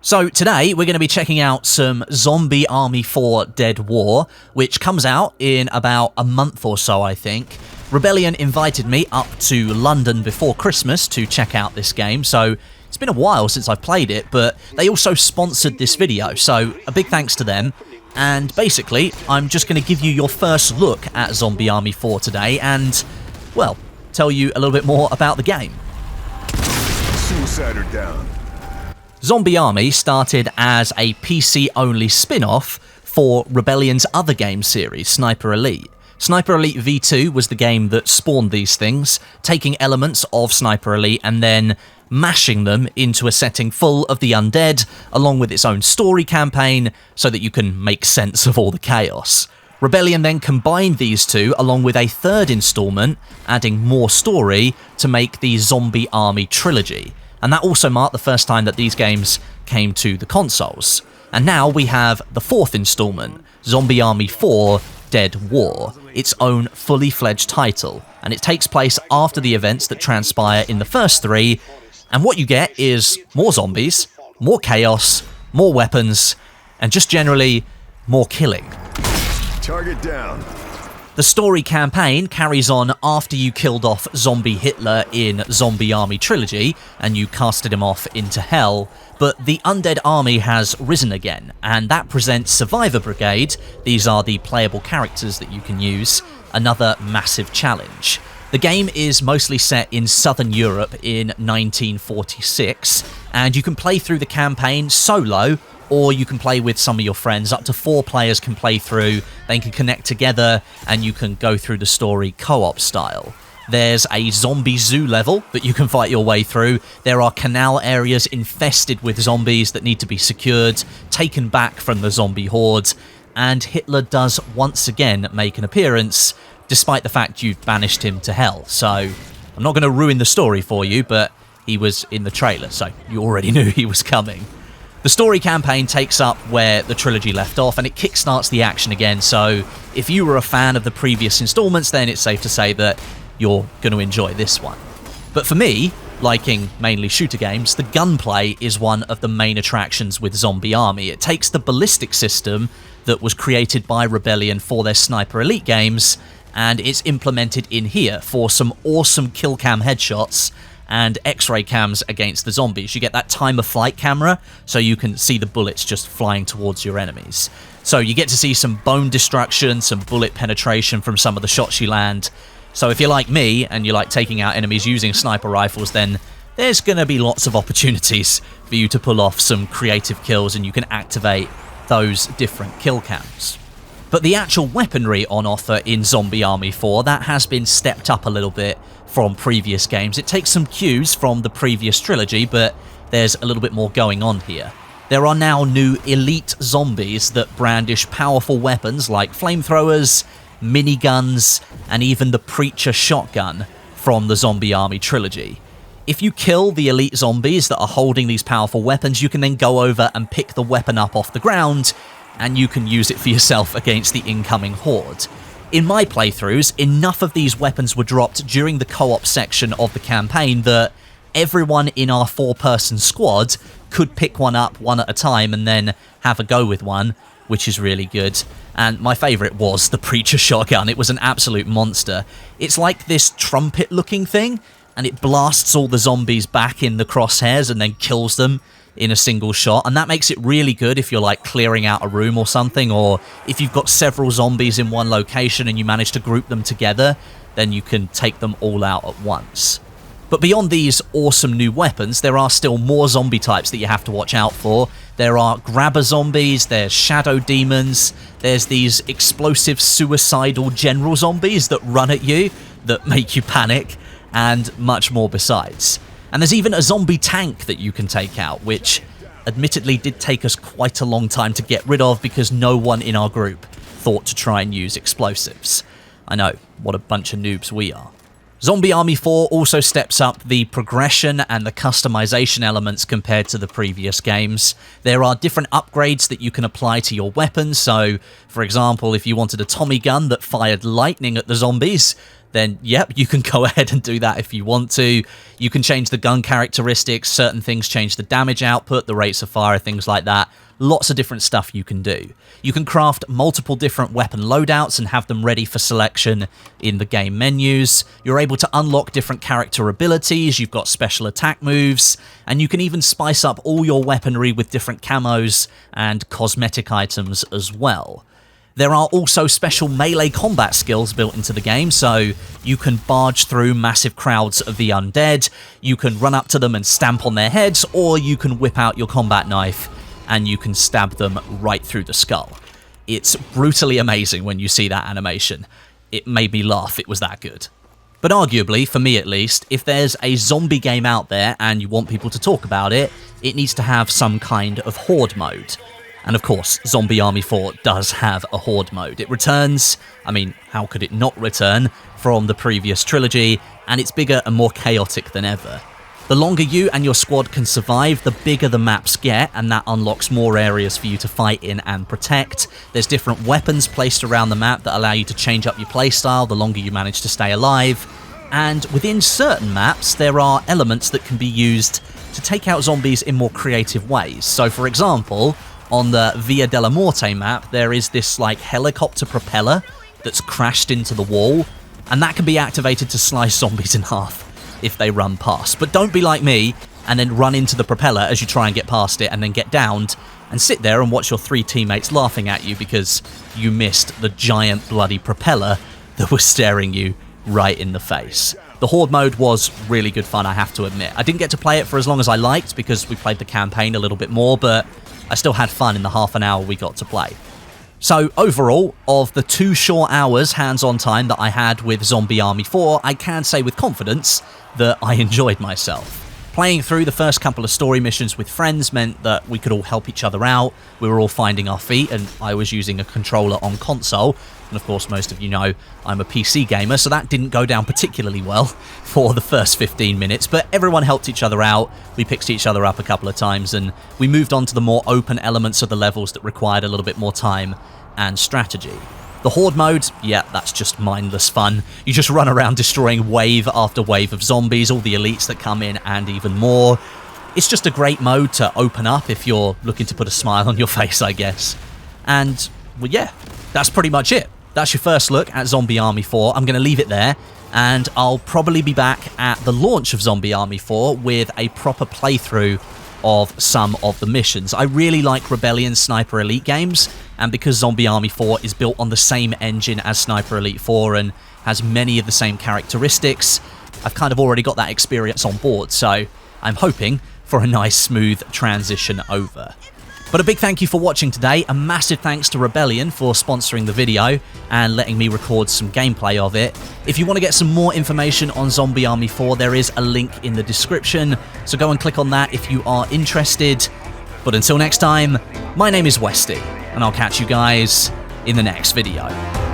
So today we're going to be checking out some Zombie Army 4 Dead War, which comes out in about a month or so, I think. Rebellion invited me up to London before Christmas to check out this game, so it's been a while since I've played it, but they also sponsored this video, so a big thanks to them. And basically, I'm just going to give you your first look at Zombie Army 4 today and, well, tell you a little bit more about the game. Suicider down. Zombie Army started as a PC-only spin-off for Rebellion's other game series, Sniper Elite. Sniper Elite V2 was the game that spawned these things, taking elements of Sniper Elite and then mashing them into a setting full of the undead, along with its own story campaign, so that you can make sense of all the chaos. Rebellion then combined these two along with a third installment, adding more story to make the Zombie Army trilogy. And that also marked the first time that these games came to the consoles. And now we have the fourth installment, Zombie Army 4 Dead War, its own fully fledged title. And it takes place after the events that transpire in the first three. And what you get is more zombies, more chaos, more weapons, and just generally more killing. Target down. The story campaign carries on after you killed off Zombie Hitler in Zombie Army Trilogy and you casted him off into hell, but the undead army has risen again, and that presents Survivor Brigade, these are the playable characters that you can use, another massive challenge. The game is mostly set in southern Europe in 1946, and you can play through the campaign solo, or you can play with some of your friends. Up to 4 players can play through, they can connect together, and you can go through the story co-op style. There's a zombie zoo level that you can fight your way through. There are canal areas infested with zombies that need to be secured, taken back from the zombie horde, and Hitler does once again make an appearance, despite the fact you've banished him to hell. So, I'm not going to ruin the story for you, but he was in the trailer, so you already knew he was coming. The story campaign takes up where the trilogy left off, and it kickstarts the action again, so if you were a fan of the previous installments, then it's safe to say that you're going to enjoy this one. But for me, liking mainly shooter games, the gunplay is one of the main attractions with Zombie Army. It takes the ballistic system that was created by Rebellion for their Sniper Elite games, and it's implemented in here for some awesome kill cam headshots and x-ray cams against the zombies. You get that time of flight camera, so you can see the bullets just flying towards your enemies. So you get to see some bone destruction, some bullet penetration from some of the shots you land. So if you're like me, and you like taking out enemies using sniper rifles, then there's gonna be lots of opportunities for you to pull off some creative kills, and you can activate those different kill cams. But the actual weaponry on offer in Zombie Army 4, that has been stepped up a little bit from previous games. It takes some cues from the previous trilogy, but there's a little bit more going on here. There are now new elite zombies that brandish powerful weapons like flamethrowers, miniguns, and even the Preacher shotgun from the Zombie Army trilogy. If you kill the elite zombies that are holding these powerful weapons, you can then go over and pick the weapon up off the ground, and you can use it for yourself against the incoming horde. In my playthroughs, enough of these weapons were dropped during the co-op section of the campaign that everyone in our 4-person squad could pick one up one at a time and then have a go with one, which is really good. And my favourite was the Preacher shotgun. It was an absolute monster. It's like this trumpet-looking thing, and it blasts all the zombies back in the crosshairs and then kills them in a single shot, and that makes it really good if you're like clearing out a room or something, or if you've got several zombies in one location and you manage to group them together, then you can take them all out at once. But beyond these awesome new weapons, there are still more zombie types that you have to watch out for. There are grabber zombies, there's shadow demons, there's these explosive suicidal general zombies that run at you, that make you panic, and much more besides. And there's even a zombie tank that you can take out, which admittedly did take us quite a long time to get rid of because no one in our group thought to try and use explosives. I know, what a bunch of noobs we are. Zombie Army 4 also steps up the progression and the customization elements compared to the previous games. There are different upgrades that you can apply to your weapons, so for example, if you wanted a Tommy gun that fired lightning at the zombies, then yep, you can go ahead and do that if you want to. You can change the gun characteristics, certain things change the damage output, the rates of fire, things like that. Lots of different stuff you can do. You can craft multiple different weapon loadouts and have them ready for selection in the game menus. You're able to unlock different character abilities, you've got special attack moves, and you can even spice up all your weaponry with different camos and cosmetic items as well. There are also special melee combat skills built into the game, so you can barge through massive crowds of the undead, you can run up to them and stamp on their heads, or you can whip out your combat knife and you can stab them right through the skull. It's brutally amazing when you see that animation. It made me laugh, it was that good. But arguably, for me at least, if there's a zombie game out there and you want people to talk about it, it needs to have some kind of Horde mode. And of course, Zombie Army 4 does have a Horde mode. It returns, I mean, how could it not return, from the previous trilogy, and it's bigger and more chaotic than ever. The longer you and your squad can survive, the bigger the maps get, and that unlocks more areas for you to fight in and protect. There's different weapons placed around the map that allow you to change up your playstyle the longer you manage to stay alive. And within certain maps, there are elements that can be used to take out zombies in more creative ways. So for example, on the Via della Morte map, there is this like helicopter propeller that's crashed into the wall, and that can be activated to slice zombies in half if they run past. But don't be like me and then run into the propeller as you try and get past it and then get downed and sit there and watch your 3 teammates laughing at you because you missed the giant bloody propeller that was staring you right in the face. The Horde mode was really good fun, I have to admit. I didn't get to play it for as long as I liked because we played the campaign a little bit more, but I still had fun in the half an hour we got to play. So overall, of the 2 short hours hands-on time that I had with Zombie Army 4, I can say with confidence that I enjoyed myself. Playing through the first couple of story missions with friends meant that we could all help each other out, we were all finding our feet, and I was using a controller on console, and of course most of you know I'm a PC gamer, so that didn't go down particularly well for the first 15 minutes, but everyone helped each other out, we picked each other up a couple of times, and we moved on to the more open elements of the levels that required a little bit more time and strategy. The Horde mode, yeah, that's just mindless fun. You just run around destroying wave after wave of zombies, all the elites that come in and even more. It's just a great mode to open up if you're looking to put a smile on your face, I guess. And, well, yeah, that's pretty much it. That's your first look at Zombie Army 4. I'm going to leave it there, and I'll probably be back at the launch of Zombie Army 4 with a proper playthrough of some of the missions. I really like Rebellion Sniper Elite games, and because Zombie Army 4 is built on the same engine as Sniper Elite 4 and has many of the same characteristics, I've kind of already got that experience on board, so I'm hoping for a nice smooth transition over. But a big thank you for watching today, a massive thanks to Rebellion for sponsoring the video and letting me record some gameplay of it. If you want to get some more information on Zombie Army 4, there is a link in the description, so go and click on that if you are interested. But until next time, my name is Westie, and I'll catch you guys in the next video.